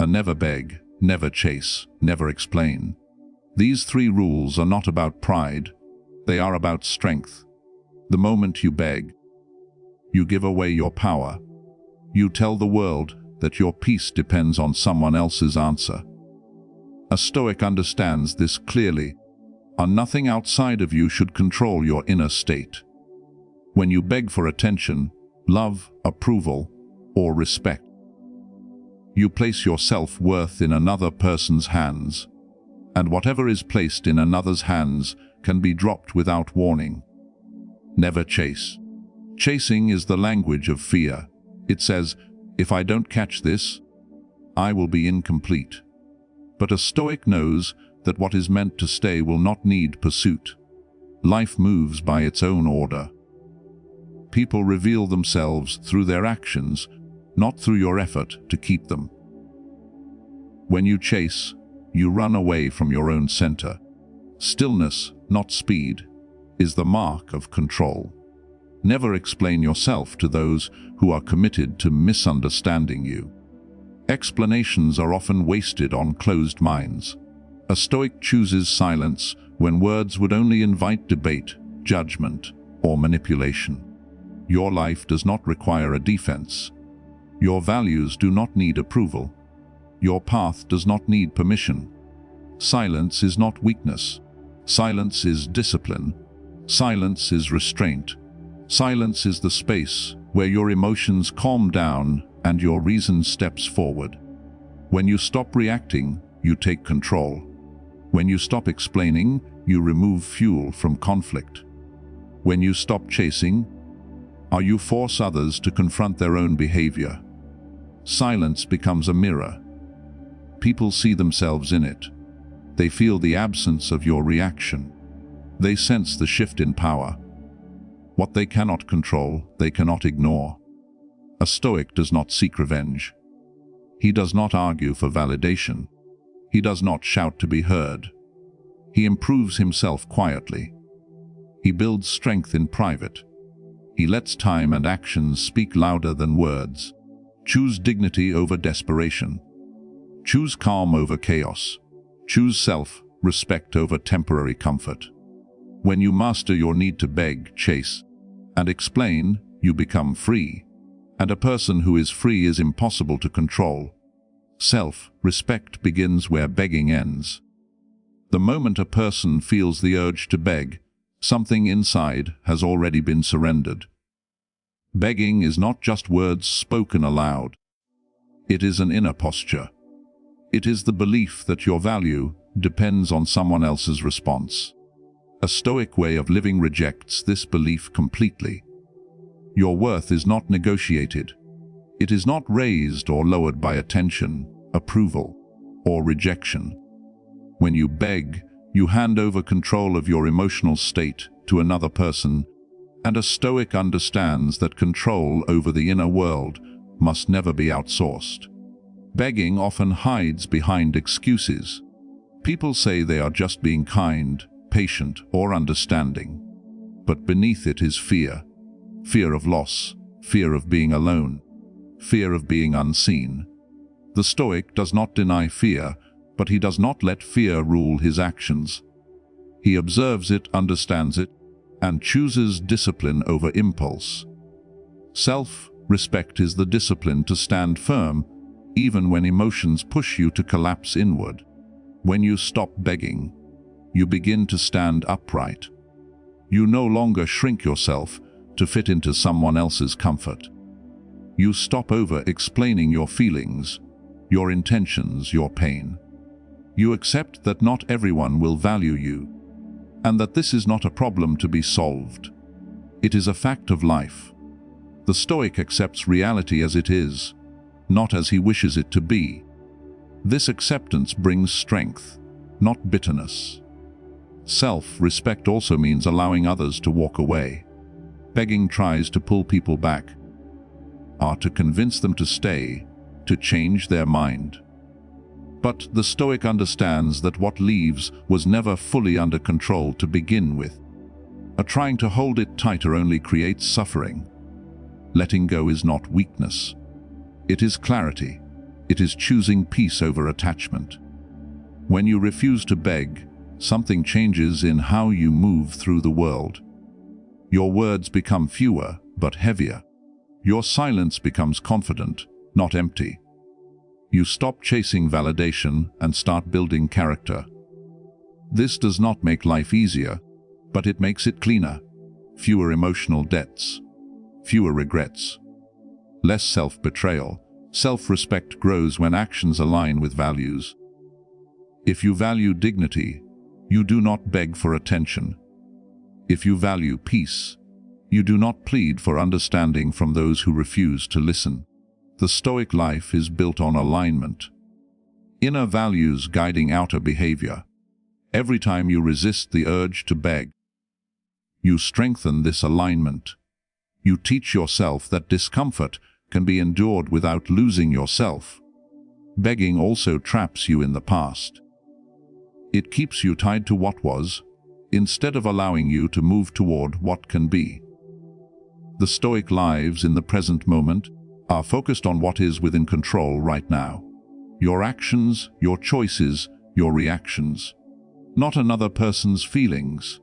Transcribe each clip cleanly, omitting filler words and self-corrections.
never beg, never chase, never explain. These 3 rules are not about pride, they are about strength. The moment you beg, you give away your power. You tell the world that your peace depends on someone else's answer. A Stoic understands this clearly, and nothing outside of you should control your inner state. When you beg for attention, love, approval, or respect, you place your self-worth in another person's hands, and whatever is placed in another's hands can be dropped without warning. Never chase. Chasing is the language of fear. It says, if I don't catch this, I will be incomplete. But a Stoic knows that what is meant to stay will not need pursuit. Life moves by its own order. People reveal themselves through their actions, not through your effort to keep them. When you chase, you run away from your own center. Stillness, not speed, is the mark of control. Never explain yourself to those who are committed to misunderstanding you. Explanations are often wasted on closed minds. A Stoic chooses silence when words would only invite debate, judgment, or manipulation. Your life does not require a defense. Your values do not need approval. Your path does not need permission. Silence is not weakness. Silence is discipline. Silence is restraint. Silence is the space where your emotions calm down and your reason steps forward. When you stop reacting, you take control. When you stop explaining, you remove fuel from conflict. When you stop chasing, you force others to confront their own behavior. Silence becomes a mirror. People see themselves in it. They feel the absence of your reaction. They sense the shift in power. What they cannot control, they cannot ignore. A Stoic does not seek revenge. He does not argue for validation. He does not shout to be heard. He improves himself quietly. He builds strength in private. He lets time and actions speak louder than words. Choose dignity over desperation. Choose calm over chaos. Choose self-respect over temporary comfort. When you master your need to beg, chase, and explain, you become free. And a person who is free is impossible to control. Self-respect begins where begging ends. The moment a person feels the urge to beg, something inside has already been surrendered. Begging is not just words spoken aloud. It is an inner posture. It is the belief that your value depends on someone else's response. A Stoic way of living rejects this belief completely. Your worth is not negotiated. It is not raised or lowered by attention, approval, or rejection. When you beg, you hand over control of your emotional state to another person, and a Stoic understands that control over the inner world must never be outsourced. Begging often hides behind excuses. People say they are just being kind, patient, or understanding. But beneath it is fear. Fear of loss, fear of being alone, fear of being unseen. The Stoic does not deny fear, but he does not let fear rule his actions. He observes it, understands it, and chooses discipline over impulse. Self-respect is the discipline to stand firm, even when emotions push you to collapse inward. When you stop begging, you begin to stand upright. You no longer shrink yourself to fit into someone else's comfort. You stop over-explaining your feelings, your intentions, your pain. You accept that not everyone will value you, and that this is not a problem to be solved. It is a fact of life. The Stoic accepts reality as it is, not as he wishes it to be. This acceptance brings strength, not bitterness. Self-respect also means allowing others to walk away. Begging tries to pull people back, to convince them to stay, to change their mind. But the Stoic understands that what leaves was never fully under control to begin with. Trying to hold it tighter only creates suffering. Letting go is not weakness. It is clarity. It is choosing peace over attachment. When you refuse to beg, something changes in how you move through the world. Your words become fewer, but heavier. Your silence becomes confident, not empty. You stop chasing validation and start building character. This does not make life easier, but it makes it cleaner. Fewer emotional debts, fewer regrets, less self-betrayal. Self-respect grows when actions align with values. If you value dignity, you do not beg for attention. If you value peace, you do not plead for understanding from those who refuse to listen. The Stoic life is built on alignment. Inner values guiding outer behavior. Every time you resist the urge to beg, you strengthen this alignment. You teach yourself that discomfort can be endured without losing yourself. Begging also traps you in the past. It keeps you tied to what was, instead of allowing you to move toward what can be. The Stoic lives in the present moment are focused on what is within control right now. Your actions, your choices, your reactions. Not another person's feelings.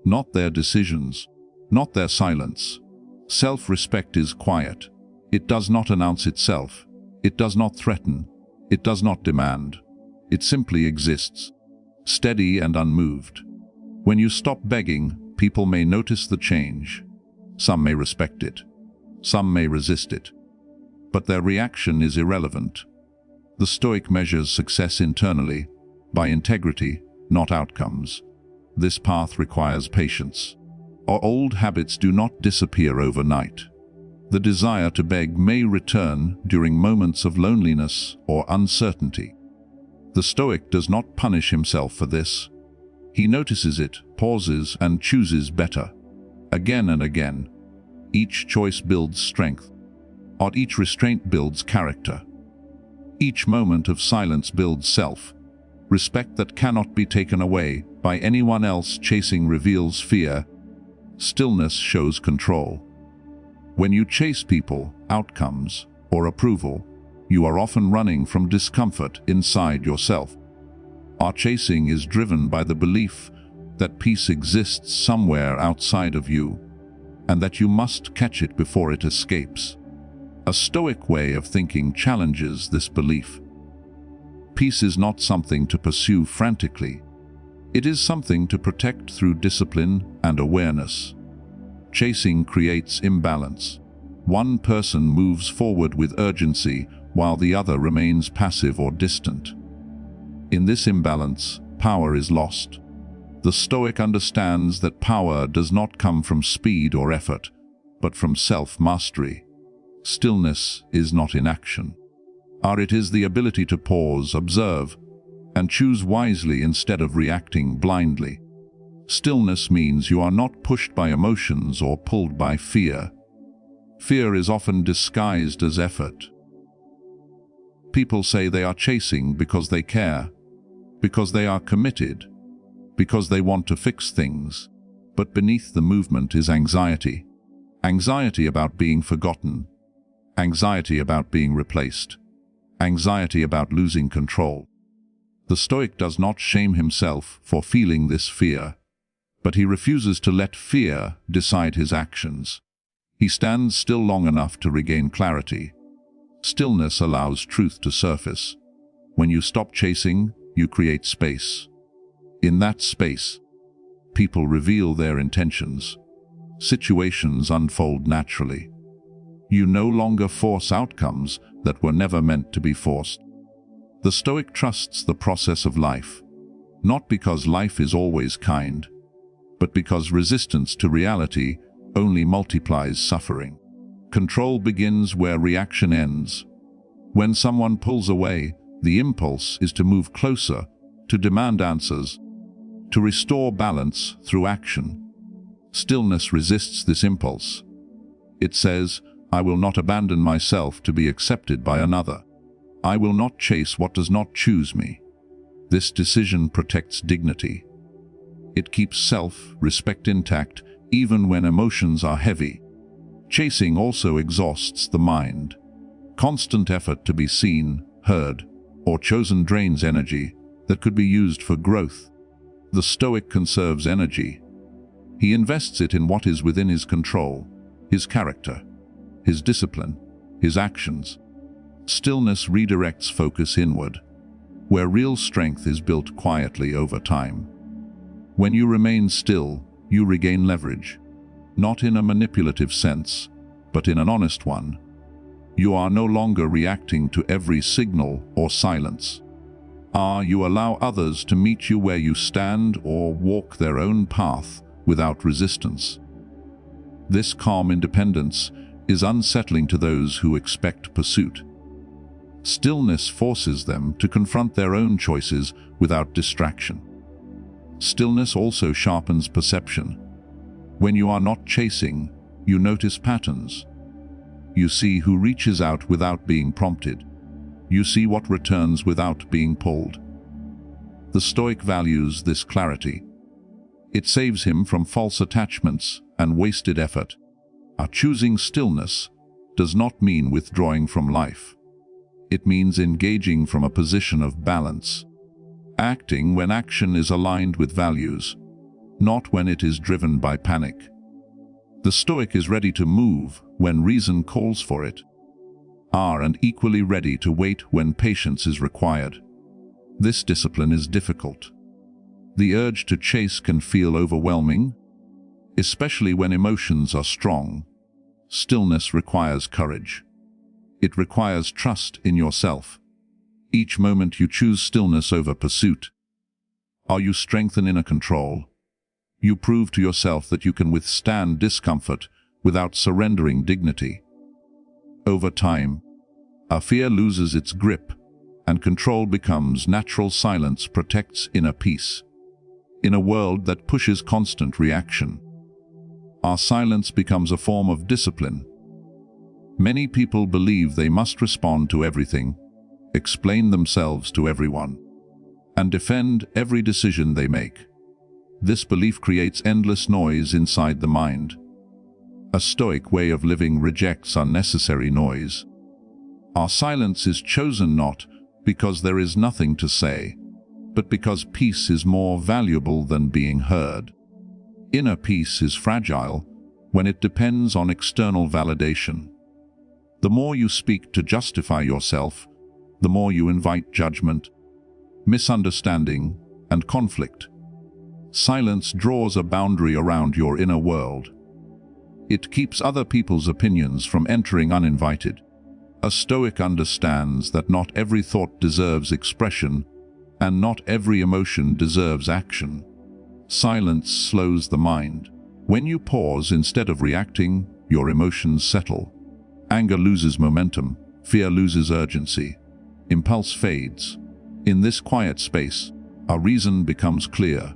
Not their decisions. Not their silence. Self-respect is quiet. It does not announce itself. It does not threaten. It does not demand. It simply exists, steady and unmoved. When you stop begging, people may notice the change. Some may respect it. Some may resist it. But their reaction is irrelevant. The Stoic measures success internally, by integrity, not outcomes. This path requires patience. Our old habits do not disappear overnight. The desire to beg may return during moments of loneliness or uncertainty. The Stoic does not punish himself for this. He notices it, pauses, and chooses better. Again and again. Each choice builds strength. Each restraint builds character. Each moment of silence builds self. Respect that cannot be taken away by anyone else. Chasing reveals fear. Stillness shows control. When you chase people, outcomes, or approval, you are often running from discomfort inside yourself. Our chasing is driven by the belief that peace exists somewhere outside of you, and that you must catch it before it escapes. A Stoic way of thinking challenges this belief. Peace is not something to pursue frantically. It is something to protect through discipline and awareness. Chasing creates imbalance. One person moves forward with urgency while the other remains passive or distant. In this imbalance, power is lost. The Stoic understands that power does not come from speed or effort, but from self-mastery. Stillness is not inaction. It is the ability to pause, observe, and choose wisely instead of reacting blindly. Stillness means you are not pushed by emotions or pulled by fear. Fear is often disguised as effort. People say they are chasing because they care, because they are committed, because they want to fix things. But beneath the movement is anxiety. Anxiety about being forgotten. Anxiety about being replaced. Anxiety about losing control. The Stoic does not shame himself for feeling this fear, but he refuses to let fear decide his actions. He stands still long enough to regain clarity. Stillness allows truth to surface. When you stop chasing, you create space. In that space, people reveal their intentions. Situations unfold naturally. You no longer force outcomes that were never meant to be forced. The Stoic trusts the process of life, not because life is always kind, but because resistance to reality only multiplies suffering. Control begins where reaction ends. When someone pulls away, the impulse is to move closer, to demand answers, to restore balance through action. Stillness resists this impulse. It says, I will not abandon myself to be accepted by another. I will not chase what does not choose me. This decision protects dignity. It keeps self-respect intact even when emotions are heavy. Chasing also exhausts the mind. Constant effort to be seen, heard, or chosen drains energy that could be used for growth. The Stoic conserves energy. He invests it in what is within his control, his character, his discipline, his actions. Stillness redirects focus inward, where real strength is built quietly over time. When you remain still, you regain leverage, not in a manipulative sense, but in an honest one. You are no longer reacting to every signal or silence. You allow others to meet you where you stand or walk their own path without resistance. This calm independence is unsettling to those who expect pursuit. Stillness forces them to confront their own choices without distraction. Stillness also sharpens perception. When you are not chasing, you notice patterns. You see who reaches out without being prompted. You see what returns without being pulled. The Stoic values this clarity. It saves him from false attachments and wasted effort. Choosing stillness does not mean withdrawing from life. It means engaging from a position of balance, acting when action is aligned with values, not when it is driven by panic. The Stoic is ready to move when reason calls for it, and equally ready to wait when patience is required. This discipline is difficult. The urge to chase can feel overwhelming, especially when emotions are strong. Stillness requires courage. It requires trust in yourself. Each moment you choose stillness over pursuit, you strengthen inner control. You prove to yourself that you can withstand discomfort without surrendering dignity. Over time, fear loses its grip, and control becomes natural. Silence protects inner peace. In a world that pushes constant reaction, our silence becomes a form of discipline. Many people believe they must respond to everything, explain themselves to everyone, and defend every decision they make. This belief creates endless noise inside the mind. A Stoic way of living rejects unnecessary noise. Our silence is chosen not because there is nothing to say, but because peace is more valuable than being heard. Inner peace is fragile when it depends on external validation. The more you speak to justify yourself, the more you invite judgment, misunderstanding, and conflict. Silence draws a boundary around your inner world. It keeps other people's opinions from entering uninvited. A Stoic understands that not every thought deserves expression, and not every emotion deserves action. Silence slows the mind. When you pause instead of reacting, your emotions settle. Anger loses momentum, fear loses urgency, impulse fades. In this quiet space, our reason becomes clear.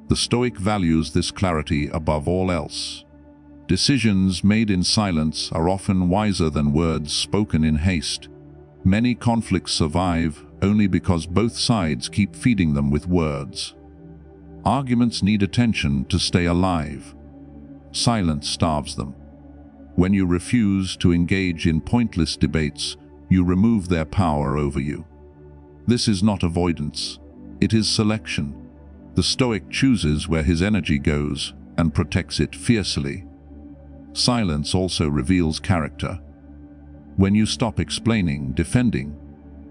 The Stoic values this clarity above all else. Decisions made in silence are often wiser than words spoken in haste. Many conflicts survive only because both sides keep feeding them with words. Arguments need attention to stay alive. Silence starves them. When you refuse to engage in pointless debates, you remove their power over you. This is not avoidance, it is selection. The Stoic chooses where his energy goes and protects it fiercely. Silence also reveals character. When you stop explaining, defending,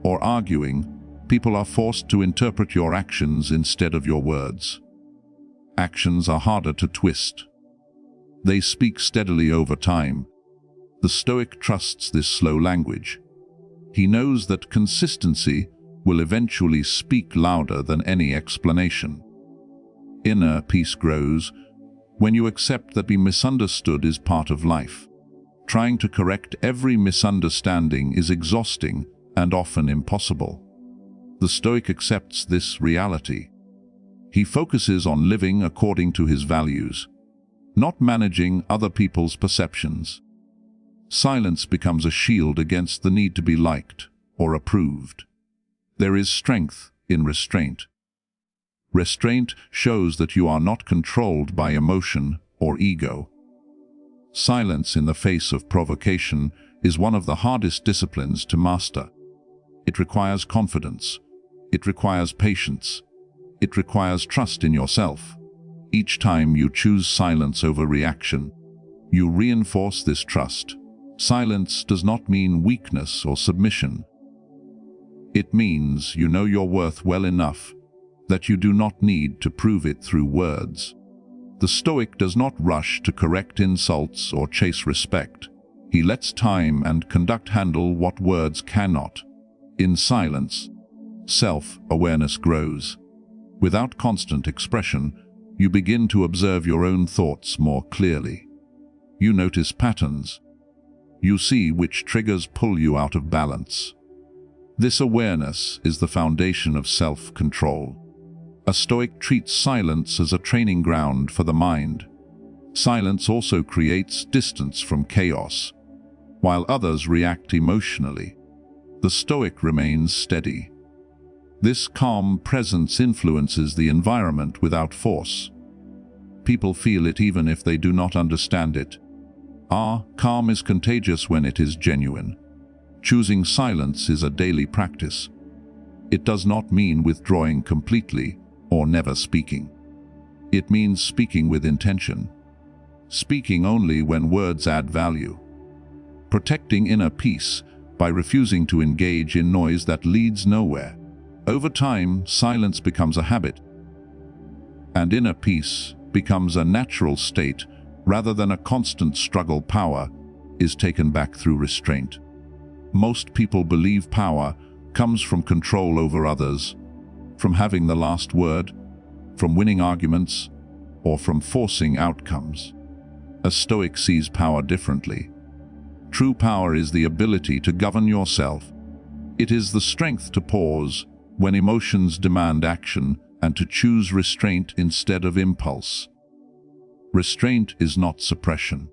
or arguing, people are forced to interpret your actions instead of your words. Actions are harder to twist. They speak steadily over time. The Stoic trusts this slow language. He knows that consistency will eventually speak louder than any explanation. Inner peace grows when you accept that being misunderstood is part of life. Trying to correct every misunderstanding is exhausting and often impossible. The Stoic accepts this reality. He focuses on living according to his values, not managing other people's perceptions. Silence becomes a shield against the need to be liked or approved. There is strength in restraint. Restraint shows that you are not controlled by emotion or ego. Silence in the face of provocation is one of the hardest disciplines to master. It requires confidence. It requires patience. It requires trust in yourself. Each time you choose silence over reaction, you reinforce this trust. Silence does not mean weakness or submission. It means you know your worth well enough that you do not need to prove it through words. The Stoic does not rush to correct insults or chase respect. He lets time and conduct handle what words cannot. In silence, self-awareness grows. Without constant expression, you begin to observe your own thoughts more clearly. You notice patterns. You see which triggers pull you out of balance. This awareness is the foundation of self-control. A Stoic treats silence as a training ground for the mind. Silence also creates distance from chaos. While others react emotionally, the Stoic remains steady. This calm presence influences the environment without force. People feel it even if they do not understand it. Calm is contagious when it is genuine. Choosing silence is a daily practice. It does not mean withdrawing completely or never speaking. It means speaking with intention. Speaking only when words add value. Protecting inner peace by refusing to engage in noise that leads nowhere. Over time, silence becomes a habit, and inner peace becomes a natural state rather than a constant struggle. Power is taken back through restraint. Most people believe power comes from control over others, from having the last word, from winning arguments, or from forcing outcomes. A Stoic sees power differently. True power is the ability to govern yourself. It is the strength to pause when emotions demand action and to choose restraint instead of impulse. Restraint is not suppression.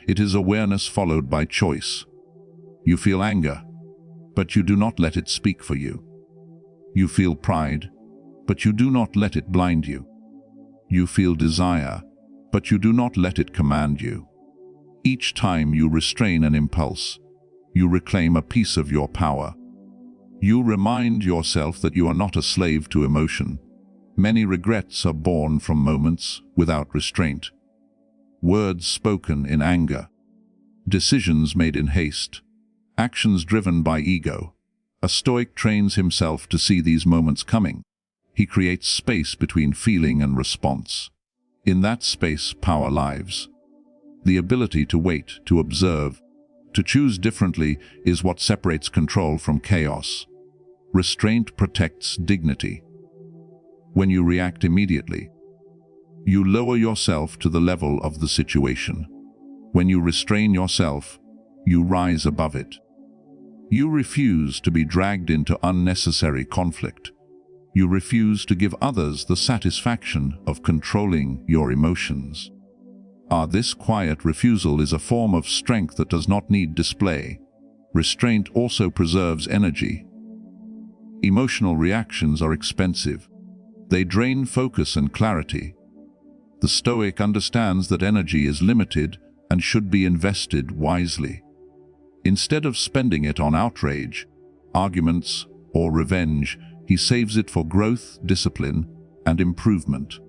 It is awareness followed by choice. You feel anger, but you do not let it speak for you. You feel pride, but you do not let it blind you. You feel desire, but you do not let it command you. Each time you restrain an impulse, you reclaim a piece of your power. You remind yourself that you are not a slave to emotion. Many regrets are born from moments without restraint. Words spoken in anger. Decisions made in haste. Actions driven by ego. A Stoic trains himself to see these moments coming. He creates space between feeling and response. In that space, power lives. The ability to wait, to observe, to choose differently is what separates control from chaos. Restraint protects dignity. When you react immediately, you lower yourself to the level of the situation. When you restrain yourself, you rise above it. You refuse to be dragged into unnecessary conflict. You refuse to give others the satisfaction of controlling your emotions. This quiet refusal is a form of strength that does not need display. Restraint also preserves energy. Emotional reactions are expensive. They drain focus and clarity. The Stoic understands that energy is limited and should be invested wisely. Instead of spending it on outrage, arguments, or revenge, he saves it for growth, discipline, and improvement.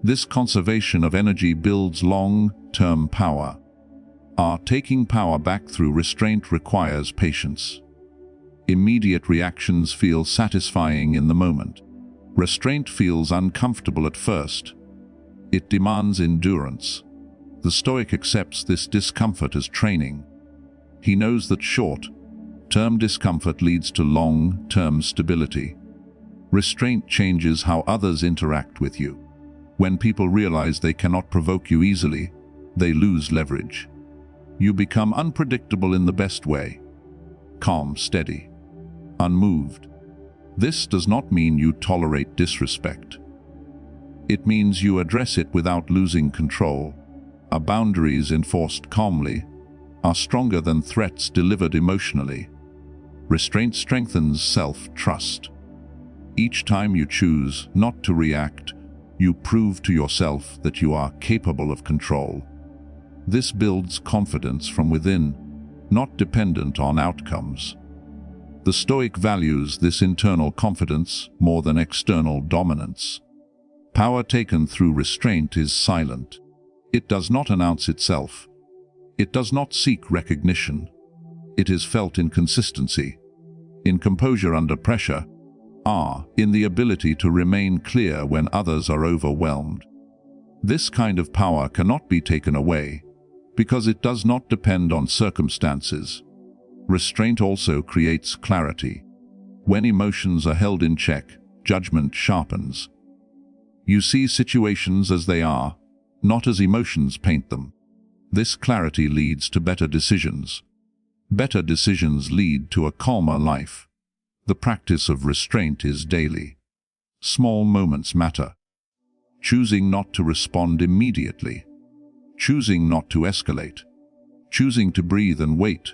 This conservation of energy builds long-term power. Taking power back through restraint requires patience. Immediate reactions feel satisfying in the moment. Restraint feels uncomfortable at first. It demands endurance. The Stoic accepts this discomfort as training. He knows that short-term discomfort leads to long-term stability. Restraint changes how others interact with you. When people realize they cannot provoke you easily, they lose leverage. You become unpredictable in the best way. Calm, steady, unmoved. This does not mean you tolerate disrespect. It means you address it without losing control. Boundaries enforced calmly are stronger than threats delivered emotionally. Restraint strengthens self-trust. Each time you choose not to react, you prove to yourself that you are capable of control. This builds confidence from within, not dependent on outcomes. The Stoic values this internal confidence more than external dominance. Power taken through restraint is silent. It does not announce itself. It does not seek recognition. It is felt in consistency, in composure under pressure, in the ability to remain clear when others are overwhelmed. This kind of power cannot be taken away, because it does not depend on circumstances. Restraint also creates clarity. When emotions are held in check, judgment sharpens. You see situations as they are, not as emotions paint them. This clarity leads to better decisions. Better decisions lead to a calmer life. The practice of restraint is daily. Small moments matter. Choosing not to respond immediately. Choosing not to escalate. Choosing to breathe and wait.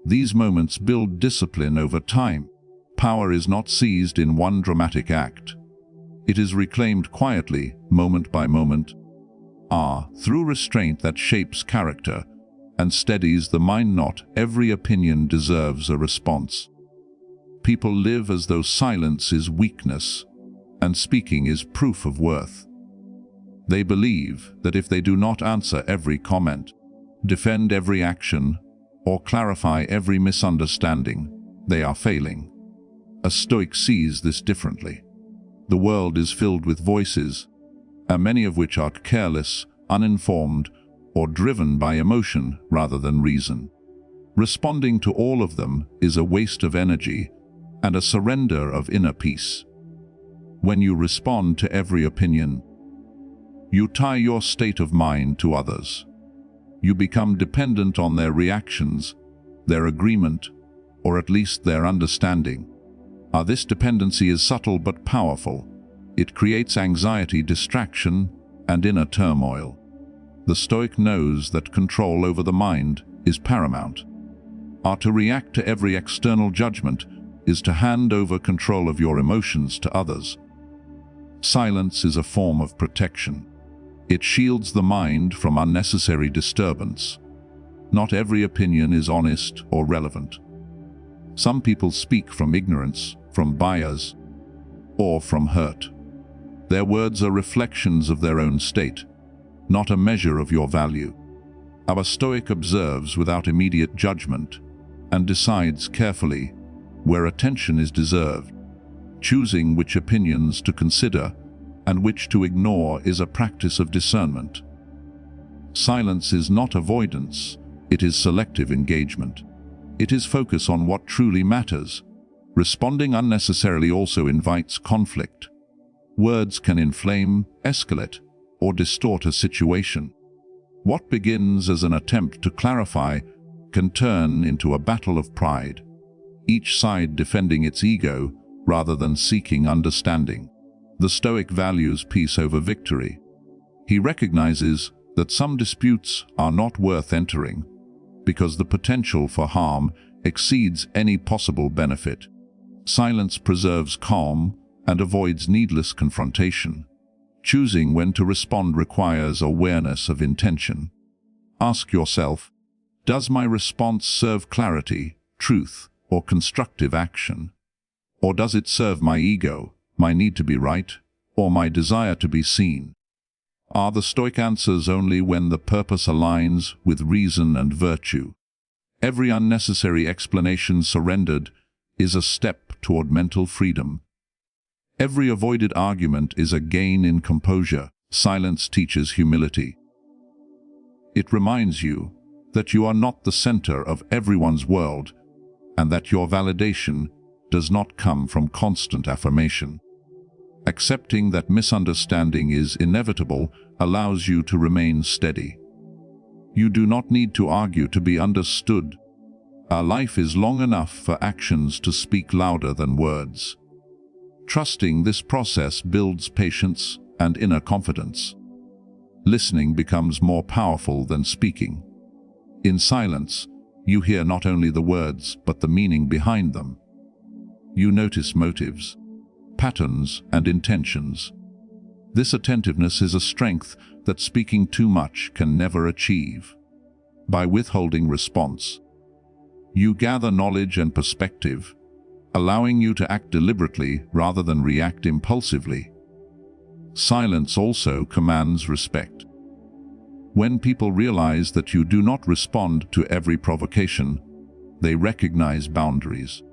These moments build discipline over time. Power is not seized in one dramatic act. It is reclaimed quietly, moment by moment. Through restraint that shapes character and steadies the mind. Not every opinion deserves a response. People live as though silence is weakness and speaking is proof of worth. They believe that if they do not answer every comment, defend every action, or clarify every misunderstanding, they are failing. A Stoic sees this differently. The world is filled with voices, many of which are careless, uninformed, or driven by emotion rather than reason. Responding to all of them is a waste of energy and a surrender of inner peace. When you respond to every opinion, you tie your state of mind to others. You become dependent on their reactions, their agreement, or at least their understanding. This dependency is subtle but powerful. It creates anxiety, distraction, and inner turmoil. The Stoic knows that control over the mind is paramount. To react to every external judgment is to hand over control of your emotions to others. Silence is a form of protection. It shields the mind from unnecessary disturbance. Not every opinion is honest or relevant. Some people speak from ignorance, from bias, or from hurt. Their words are reflections of their own state, not a measure of your value. Our Stoic observes without immediate judgment and decides carefully where attention is deserved. Choosing which opinions to consider and which to ignore is a practice of discernment. Silence is not avoidance, it is selective engagement. It is focus on what truly matters. Responding unnecessarily also invites conflict. Words can inflame, escalate, or distort a situation. What begins as an attempt to clarify can turn into a battle of pride, each side defending its ego rather than seeking understanding. The Stoic values peace over victory. He recognizes that some disputes are not worth entering because the potential for harm exceeds any possible benefit. Silence preserves calm and avoids needless confrontation. Choosing when to respond requires awareness of intention. Ask yourself, does my response serve clarity, truth, or constructive action? Or does it serve my ego, my need to be right, or my desire to be seen? The Stoic answers only when the purpose aligns with reason and virtue. Every unnecessary explanation surrendered is a step toward mental freedom. Every avoided argument is a gain in composure. Silence teaches humility. It reminds you that you are not the center of everyone's world and that your validation does not come from constant affirmation. Accepting that misunderstanding is inevitable allows you to remain steady. You do not need to argue to be understood. Our life is long enough for actions to speak louder than words. Trusting this process builds patience and inner confidence. Listening becomes more powerful than speaking. In silence, you hear not only the words but the meaning behind them. You notice motives, patterns, and intentions. This attentiveness is a strength that speaking too much can never achieve. By withholding response, you gather knowledge and perspective, allowing you to act deliberately rather than react impulsively. Silence also commands respect. When people realize that you do not respond to every provocation, they recognize boundaries.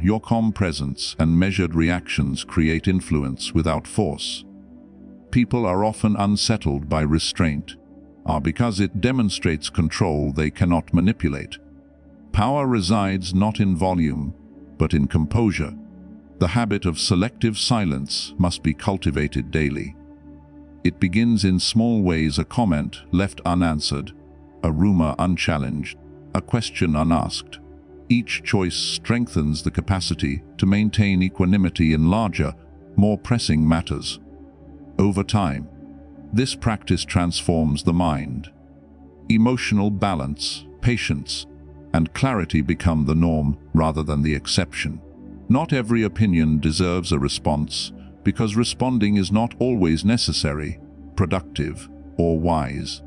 Your calm presence and measured reactions create influence without force. People are often unsettled by restraint, because it demonstrates control they cannot manipulate. Power resides not in volume, but in composure. The habit of selective silence must be cultivated daily. It begins in small ways: a comment left unanswered, a rumor unchallenged, a question unasked. Each choice strengthens the capacity to maintain equanimity in larger, more pressing matters. Over time, this practice transforms the mind. Emotional balance, patience, and clarity become the norm rather than the exception. Not every opinion deserves a response, because responding is not always necessary, productive, or wise.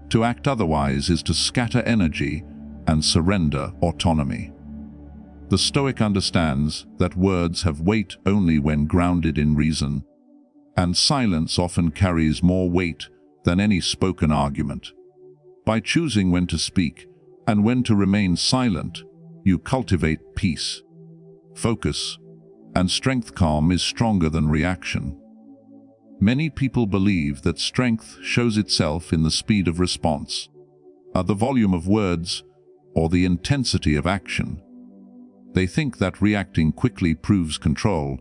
To act otherwise is to scatter energy and surrender autonomy. The Stoic understands that words have weight only when grounded in reason, and silence often carries more weight than any spoken argument. By choosing when to speak and when to remain silent, you cultivate peace, focus, and strength. Calm is stronger than reaction. Many people believe that strength shows itself in the speed of response, the volume of words, or the intensity of action. They think that reacting quickly proves control,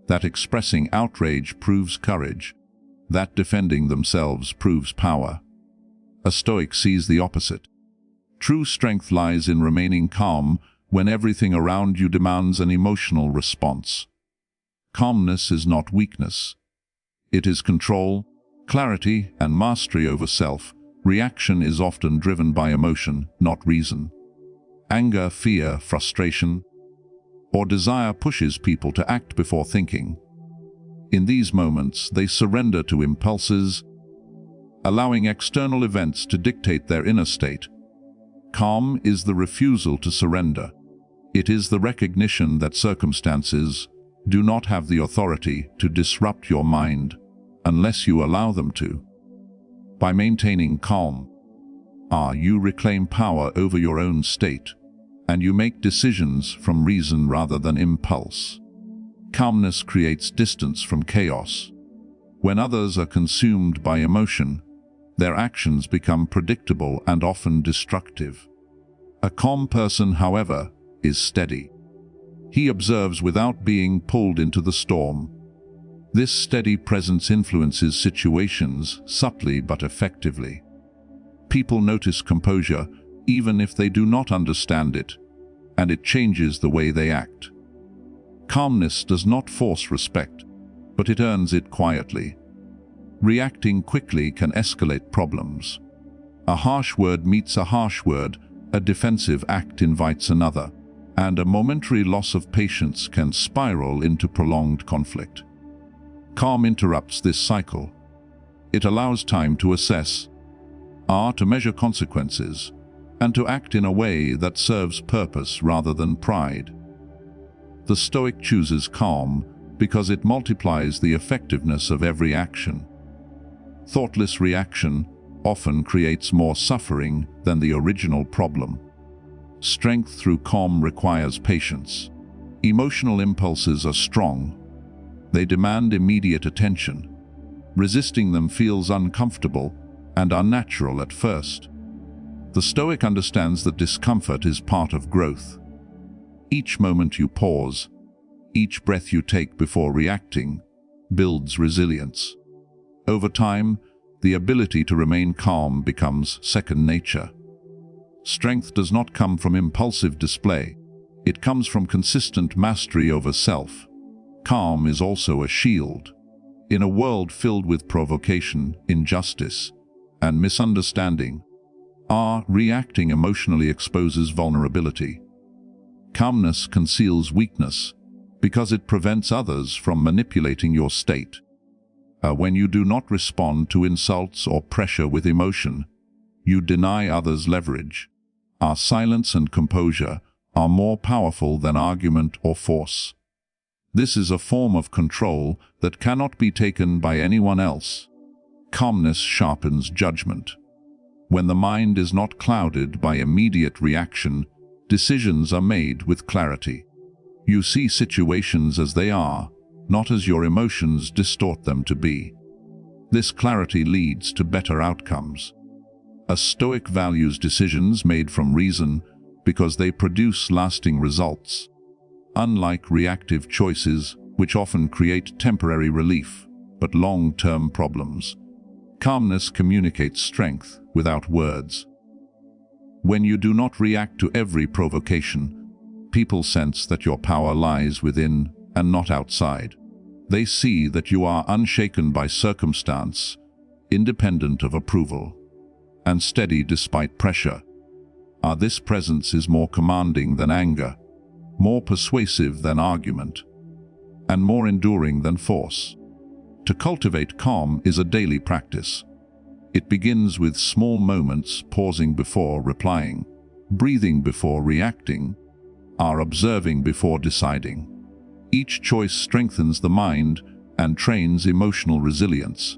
that expressing outrage proves courage, that defending themselves proves power. A Stoic sees the opposite. True strength lies in remaining calm when everything around you demands an emotional response. Calmness is not weakness. It is control, clarity, and mastery over self. Reaction is often driven by emotion, not reason. Anger, fear, frustration, or desire pushes people to act before thinking. In these moments, they surrender to impulses, allowing external events to dictate their inner state. Calm is the refusal to surrender. It is the recognition that circumstances do not have the authority to disrupt your mind unless you allow them to. By maintaining calm, you reclaim power over your own state, and you make decisions from reason rather than impulse. Calmness creates distance from chaos. When others are consumed by emotion, their actions become predictable and often destructive. A calm person, however, is steady. He observes without being pulled into the storm. This steady presence influences situations subtly but effectively. People notice composure even if they do not understand it, and it changes the way they act. Calmness does not force respect, but it earns it quietly. Reacting quickly can escalate problems. A harsh word meets a harsh word, a defensive act invites another, and a momentary loss of patience can spiral into prolonged conflict. Calm interrupts this cycle. It allows time to assess, to measure consequences, and to act in a way that serves purpose rather than pride. The Stoic chooses calm because it multiplies the effectiveness of every action. Thoughtless reaction often creates more suffering than the original problem. Strength through calm requires patience. Emotional impulses are strong. They demand immediate attention. Resisting them feels uncomfortable and unnatural at first. The Stoic understands that discomfort is part of growth. Each moment you pause, each breath you take before reacting, builds resilience. Over time, the ability to remain calm becomes second nature. Strength does not come from impulsive display. It comes from consistent mastery over self. Calm is also a shield. In a world filled with provocation, injustice, and misunderstanding, reacting emotionally exposes vulnerability. Calmness conceals weakness because it prevents others from manipulating your state. When you do not respond to insults or pressure with emotion, you deny others leverage. Our silence and composure are more powerful than argument or force. This is a form of control that cannot be taken by anyone else. Calmness sharpens judgment. When the mind is not clouded by immediate reaction, decisions are made with clarity. You see situations as they are, not as your emotions distort them to be. This clarity leads to better outcomes. A Stoic values decisions made from reason because they produce lasting results, unlike reactive choices which often create temporary relief but long-term problems. Calmness communicates strength without words. When you do not react to every provocation, people sense that your power lies within and not outside. They see that you are unshaken by circumstance, independent of approval, and steady despite pressure. This presence is more commanding than anger, more persuasive than argument, and more enduring than force. To cultivate calm is a daily practice. It begins with small moments, pausing before replying, breathing before reacting, observing before deciding. Each choice strengthens the mind and trains emotional resilience.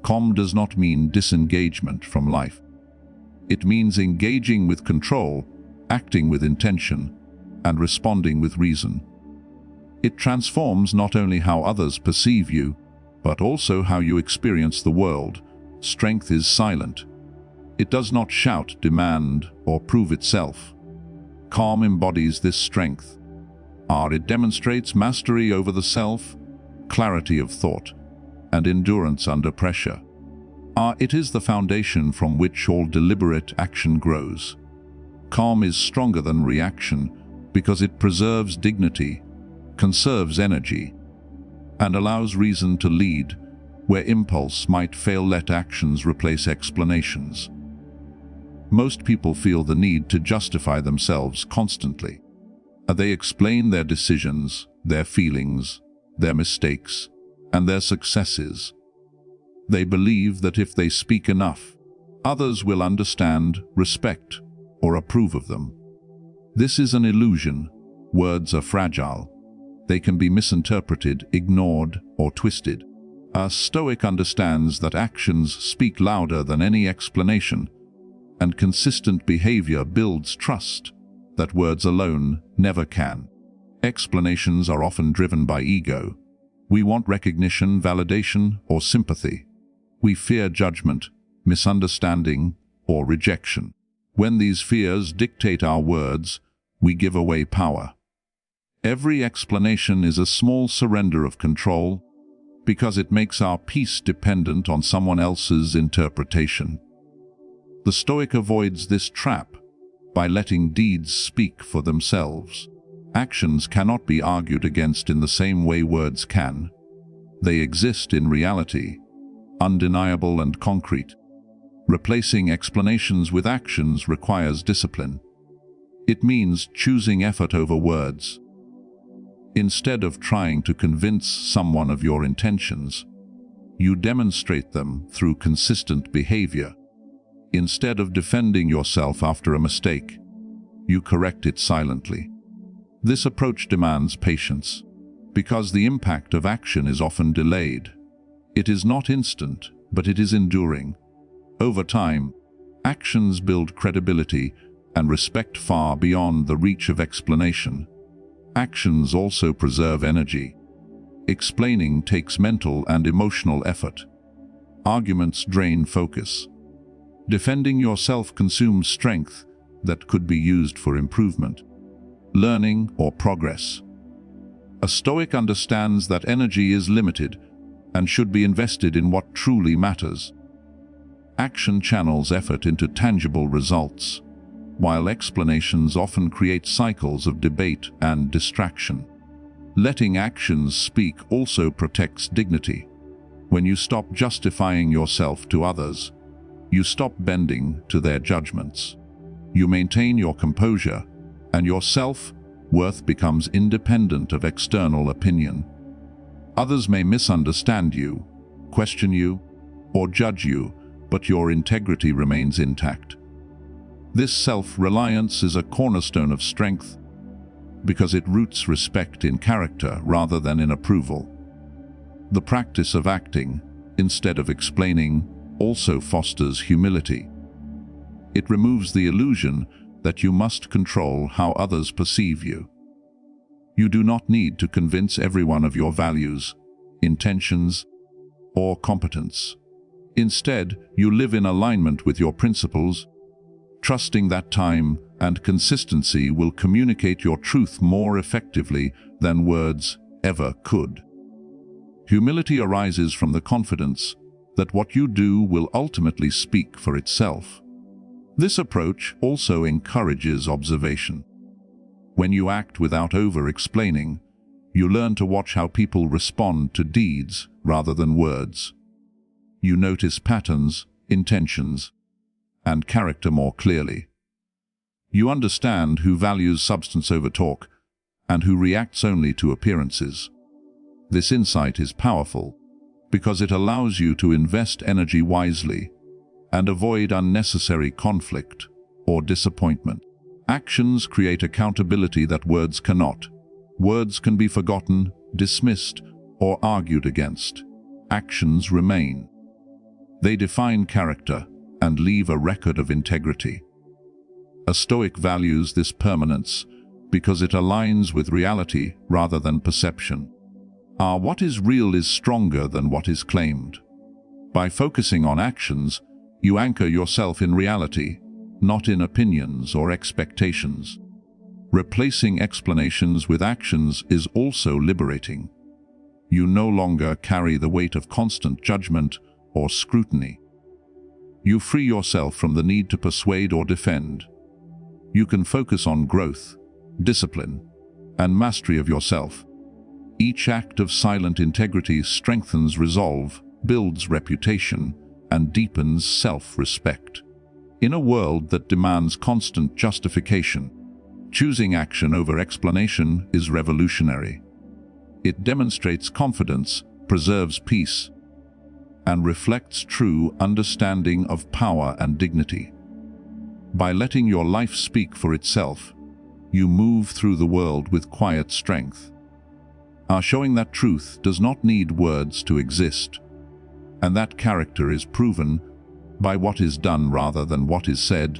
Calm does not mean disengagement from life. It means engaging with control, acting with intention, and responding with reason. It transforms not only how others perceive you, but also how you experience the world. Strength is silent. It does not shout, demand, or prove itself. Calm embodies this strength. It demonstrates mastery over the self, clarity of thought, and endurance under pressure. It is the foundation from which all deliberate action grows. Calm is stronger than reaction because it preserves dignity, conserves energy, and allows reason to lead where impulse might fail. Let actions replace explanations. Most people feel the need to justify themselves constantly. They explain their decisions, their feelings, their mistakes, and their successes. They believe that if they speak enough, others will understand, respect, or approve of them. This is an illusion. Words are fragile. They can be misinterpreted, ignored, or twisted. A Stoic understands that actions speak louder than any explanation, and consistent behavior builds trust that words alone never can. Explanations are often driven by ego. We want recognition, validation, or sympathy. We fear judgment, misunderstanding, or rejection. When these fears dictate our words, we give away power. Every explanation is a small surrender of control because it makes our peace dependent on someone else's interpretation. The Stoic avoids this trap by letting deeds speak for themselves. Actions cannot be argued against in the same way words can. They exist in reality, undeniable and concrete. Replacing explanations with actions requires discipline. It means choosing effort over words. Instead of trying to convince someone of your intentions, you demonstrate them through consistent behavior. Instead of defending yourself after a mistake, you correct it silently. This approach demands patience, because the impact of action is often delayed. It is not instant, but it is enduring. Over time, actions build credibility and respect far beyond the reach of explanation. Actions also preserve energy. Explaining takes mental and emotional effort. Arguments drain focus. Defending yourself consumes strength that could be used for improvement, learning, or progress. A Stoic understands that energy is limited and should be invested in what truly matters. Action channels effort into tangible results, while explanations often create cycles of debate and distraction. Letting actions speak also protects dignity. When you stop justifying yourself to others, you stop bending to their judgments. You maintain your composure, and your self-worth becomes independent of external opinion. Others may misunderstand you, question you, or judge you, but your integrity remains intact. This self-reliance is a cornerstone of strength because it roots respect in character rather than in approval. The practice of acting, instead of explaining, also fosters humility. It removes the illusion that you must control how others perceive you. You do not need to convince everyone of your values, intentions, or competence. Instead, you live in alignment with your principles, trusting that time and consistency will communicate your truth more effectively than words ever could. Humility arises from the confidence that what you do will ultimately speak for itself. This approach also encourages observation. When you act without over-explaining, you learn to watch how people respond to deeds rather than words. You notice patterns, intentions, and character more clearly. You understand who values substance over talk and who reacts only to appearances. This insight is powerful because it allows you to invest energy wisely and avoid unnecessary conflict or disappointment. Actions create accountability that words cannot. Words can be forgotten, dismissed, or argued against. Actions remain. They define character and leave a record of integrity. A Stoic values this permanence because it aligns with reality rather than perception. What is real is stronger than what is claimed. By focusing on actions, you anchor yourself in reality, not in opinions or expectations. Replacing explanations with actions is also liberating. You no longer carry the weight of constant judgment or scrutiny. You free yourself from the need to persuade or defend. You can focus on growth, discipline, and mastery of yourself. Each act of silent integrity strengthens resolve, builds reputation, and deepens self-respect. In a world that demands constant justification, choosing action over explanation is revolutionary. It demonstrates confidence, preserves peace, and reflects true understanding of power and dignity. By letting your life speak for itself, you move through the world with quiet strength, showing that truth does not need words to exist, and that character is proven by what is done rather than what is said.